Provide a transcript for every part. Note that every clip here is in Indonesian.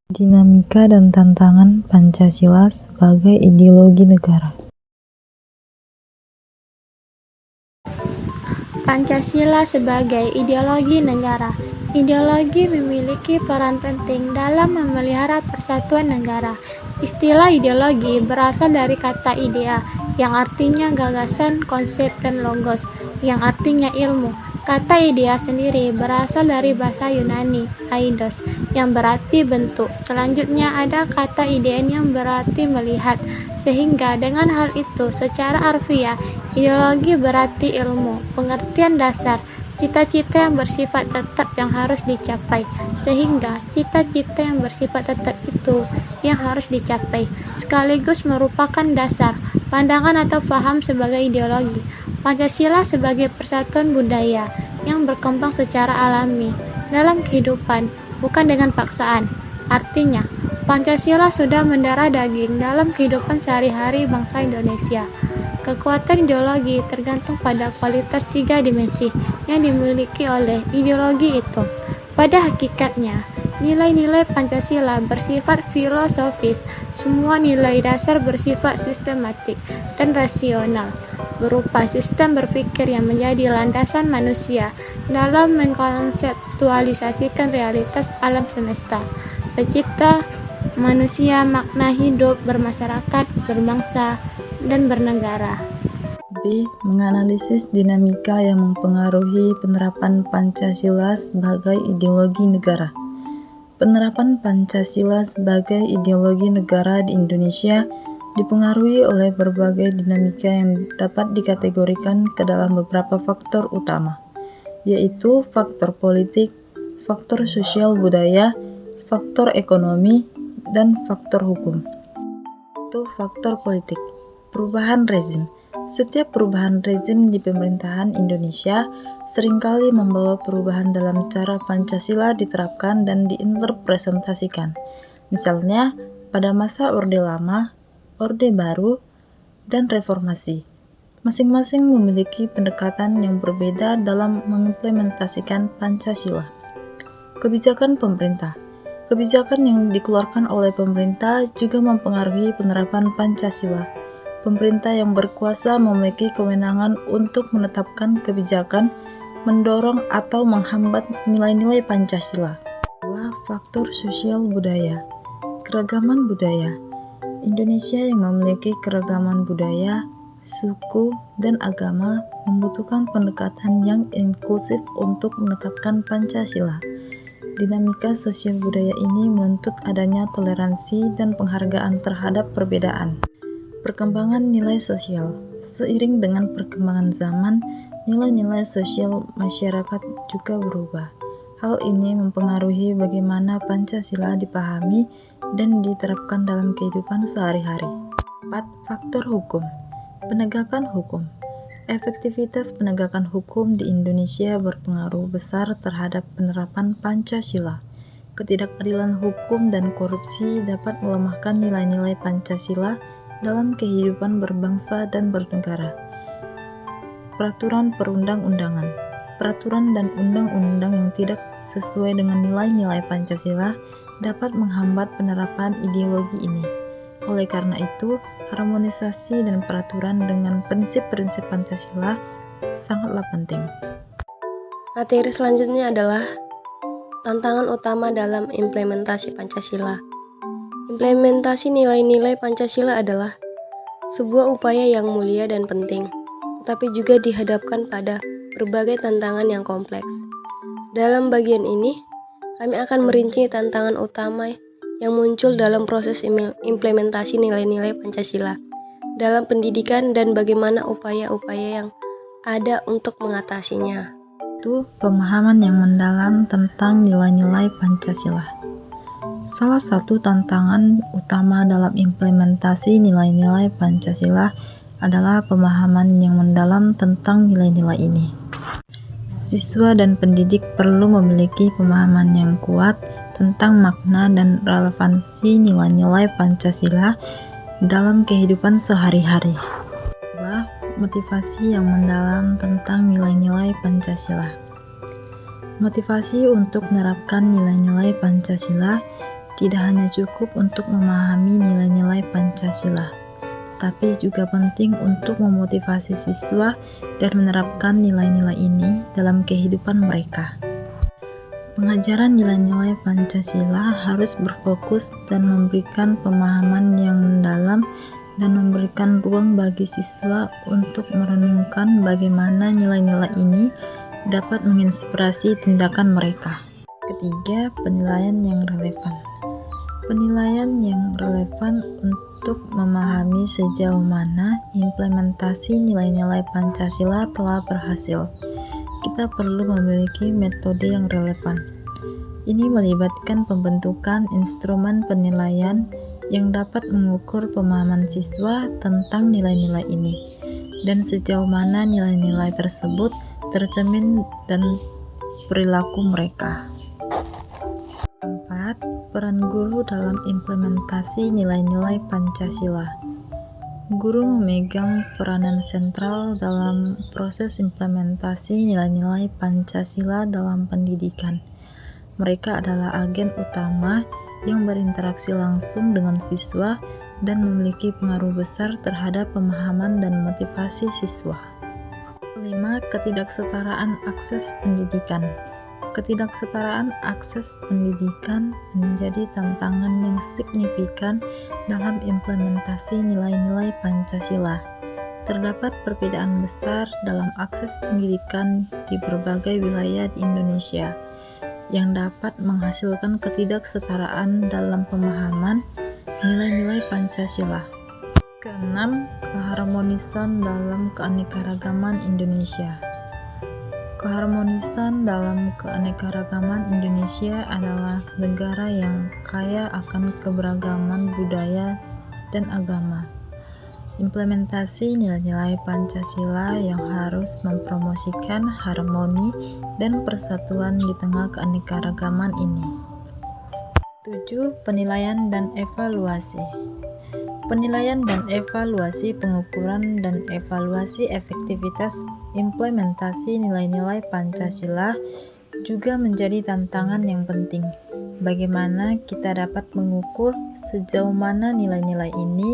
Dinamika dan tantangan Pancasila sebagai ideologi negara. Pancasila sebagai ideologi negara. Ideologi memiliki peran penting dalam memelihara persatuan negara. Istilah ideologi berasal dari kata idea, yang artinya gagasan, konsep, dan logos, yang artinya ilmu. Kata idea sendiri berasal dari bahasa Yunani, eidos, yang berarti bentuk. Selanjutnya ada kata idein yang berarti melihat. Sehingga dengan hal itu, secara harfiah, ideologi berarti ilmu, pengertian dasar, cita-cita yang bersifat tetap yang harus dicapai. Sehingga cita-cita yang bersifat tetap itu yang harus dicapai, sekaligus merupakan dasar, pandangan atau paham sebagai ideologi. Pancasila sebagai persatuan budaya yang berkembang secara alami dalam kehidupan, bukan dengan paksaan. Artinya, Pancasila sudah mendarah daging dalam kehidupan sehari-hari bangsa Indonesia. Kekuatan ideologi tergantung pada kualitas 3 dimensi yang dimiliki oleh ideologi itu. Pada hakikatnya, nilai-nilai Pancasila bersifat filosofis. Semua nilai dasar bersifat sistematik dan rasional, berupa sistem berpikir yang menjadi landasan manusia dalam mengkonseptualisasikan realitas alam semesta, pencipta manusia, makna hidup, bermasyarakat, berbangsa, dan bernegara. B. Menganalisis dinamika yang mempengaruhi penerapan Pancasila sebagai ideologi negara. Penerapan Pancasila sebagai ideologi negara di Indonesia dipengaruhi oleh berbagai dinamika yang dapat dikategorikan ke dalam beberapa faktor utama, yaitu faktor politik, faktor sosial budaya, faktor ekonomi, dan faktor hukum. Itu faktor politik. Perubahan rezim. Setiap perubahan rezim di pemerintahan Indonesia seringkali membawa perubahan dalam cara Pancasila diterapkan dan diinterpretasikan. Misalnya, pada masa Orde Lama, Orde Baru, dan Reformasi. Masing-masing memiliki pendekatan yang berbeda dalam mengimplementasikan Pancasila. Kebijakan pemerintah. Kebijakan yang dikeluarkan oleh pemerintah juga mempengaruhi penerapan Pancasila. Pemerintah yang berkuasa memiliki kewenangan untuk menetapkan kebijakan, mendorong atau menghambat nilai-nilai Pancasila. 2. Faktor sosial budaya. Keragaman budaya. Indonesia yang memiliki keragaman budaya, suku, dan agama membutuhkan pendekatan yang inklusif untuk menetapkan Pancasila. Dinamika sosial budaya ini menuntut adanya toleransi dan penghargaan terhadap perbedaan. Perkembangan nilai sosial. Seiring dengan perkembangan zaman, nilai-nilai sosial masyarakat juga berubah. Hal ini mempengaruhi bagaimana Pancasila dipahami dan diterapkan dalam kehidupan sehari-hari. 4. Faktor hukum. Penegakan hukum. Efektivitas penegakan hukum di Indonesia berpengaruh besar terhadap penerapan Pancasila. Ketidakadilan hukum dan korupsi dapat melemahkan nilai-nilai Pancasila dalam kehidupan berbangsa dan bernegara. Peraturan perundang-undangan. Peraturan dan undang-undang yang tidak sesuai dengan nilai-nilai Pancasila dapat menghambat penerapan ideologi ini. Oleh karena itu, harmonisasi dan peraturan dengan prinsip-prinsip Pancasila sangatlah penting. Materi selanjutnya adalah tantangan utama dalam implementasi Pancasila. Implementasi nilai-nilai Pancasila adalah sebuah upaya yang mulia dan penting, tetapi juga dihadapkan pada berbagai tantangan yang kompleks. Dalam bagian ini, kami akan merinci tantangan utama yang muncul dalam proses implementasi nilai-nilai Pancasila dalam pendidikan dan bagaimana upaya-upaya yang ada untuk mengatasinya. Itu pemahaman yang mendalam tentang nilai-nilai Pancasila. Salah satu tantangan utama dalam implementasi nilai-nilai Pancasila adalah pemahaman yang mendalam tentang nilai-nilai ini. Siswa dan pendidik perlu memiliki pemahaman yang kuat tentang makna dan relevansi nilai-nilai Pancasila dalam kehidupan sehari-hari. 2. Motivasi yang mendalam tentang nilai-nilai Pancasila. Motivasi untuk menerapkan nilai-nilai Pancasila tidak hanya cukup untuk memahami nilai-nilai Pancasila, tapi juga penting untuk memotivasi siswa dan menerapkan nilai-nilai ini dalam kehidupan mereka. Pengajaran nilai-nilai Pancasila harus berfokus dan memberikan pemahaman yang mendalam dan memberikan ruang bagi siswa untuk merenungkan bagaimana nilai-nilai ini dapat menginspirasi tindakan mereka. Ketiga, penilaian yang relevan. Penilaian yang relevan untuk memahami sejauh mana implementasi nilai-nilai Pancasila telah berhasil. Kita perlu memiliki metode yang relevan. Ini melibatkan pembentukan instrumen penilaian yang dapat mengukur pemahaman siswa tentang nilai-nilai ini dan sejauh mana nilai-nilai tersebut tercermin dan perilaku mereka. 4. Peran guru dalam implementasi nilai-nilai Pancasila. Guru memegang peranan sentral dalam proses implementasi nilai-nilai Pancasila dalam pendidikan. Mereka adalah agen utama yang berinteraksi langsung dengan siswa dan memiliki pengaruh besar terhadap pemahaman dan motivasi siswa. 5. Ketidaksetaraan akses pendidikan. Ketidaksetaraan akses pendidikan menjadi tantangan yang signifikan dalam implementasi nilai-nilai Pancasila. Terdapat perbedaan besar dalam akses pendidikan di berbagai wilayah di Indonesia, yang dapat menghasilkan ketidaksetaraan dalam pemahaman nilai-nilai Pancasila. Keenam, keharmonisan dalam keanekaragaman Indonesia. Keharmonisan dalam keanekaragaman Indonesia adalah negara yang kaya akan keberagaman budaya dan agama. Implementasi nilai-nilai Pancasila yang harus mempromosikan harmoni dan persatuan di tengah keanekaragaman ini. 7. Penilaian dan evaluasi. Penilaian dan evaluasi pengukuran dan evaluasi efektivitas implementasi nilai-nilai Pancasila juga menjadi tantangan yang penting. Bagaimana kita dapat mengukur sejauh mana nilai-nilai ini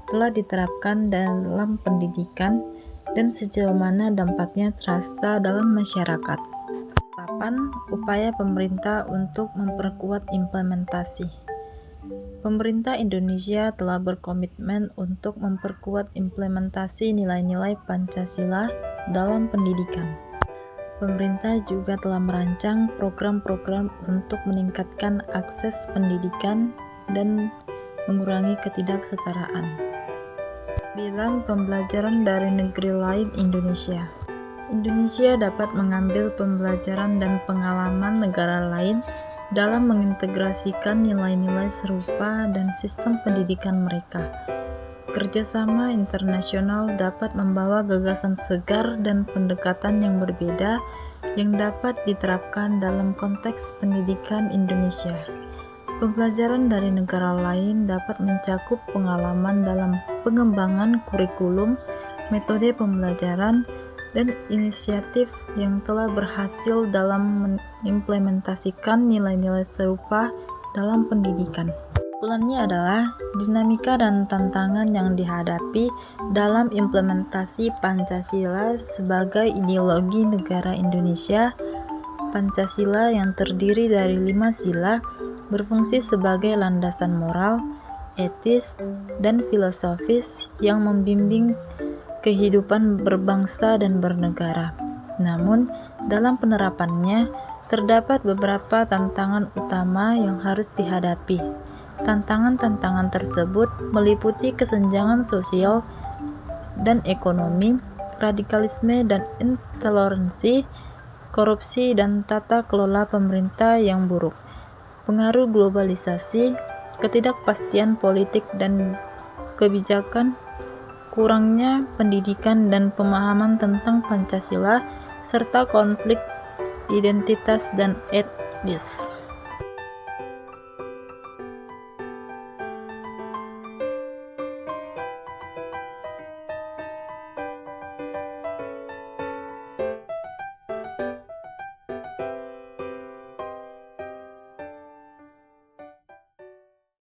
telah diterapkan dalam pendidikan dan sejauh mana dampaknya terasa dalam masyarakat. 8. Upaya pemerintah untuk memperkuat implementasi. Pemerintah Indonesia telah berkomitmen untuk memperkuat implementasi nilai-nilai Pancasila dalam pendidikan. Pemerintah juga telah merancang program-program untuk meningkatkan akses pendidikan dan mengurangi ketidaksetaraan. 9. Pembelajaran dari negeri lain Indonesia. Indonesia dapat mengambil pembelajaran dan pengalaman negara lain dalam mengintegrasikan nilai-nilai serupa dan sistem pendidikan mereka. Kerjasama internasional dapat membawa gagasan segar dan pendekatan yang berbeda yang dapat diterapkan dalam konteks pendidikan Indonesia. Pembelajaran dari negara lain dapat mencakup pengalaman dalam pengembangan kurikulum, metode pembelajaran, dan inisiatif yang telah berhasil dalam mengimplementasikan nilai-nilai serupa dalam pendidikan. Kesimpulannya adalah dinamika dan tantangan yang dihadapi dalam implementasi Pancasila sebagai ideologi negara Indonesia. Pancasila yang terdiri dari 5 sila berfungsi sebagai landasan moral, etis, dan filosofis yang membimbing kehidupan berbangsa dan bernegara. Namun, dalam penerapannya, terdapat beberapa tantangan utama yang harus dihadapi. Tantangan-tantangan tersebut meliputi kesenjangan sosial dan ekonomi, radikalisme dan intoleransi, korupsi dan tata kelola pemerintah yang buruk, pengaruh globalisasi, ketidakpastian politik dan kebijakan, kurangnya pendidikan dan pemahaman tentang Pancasila, serta konflik identitas dan etnis.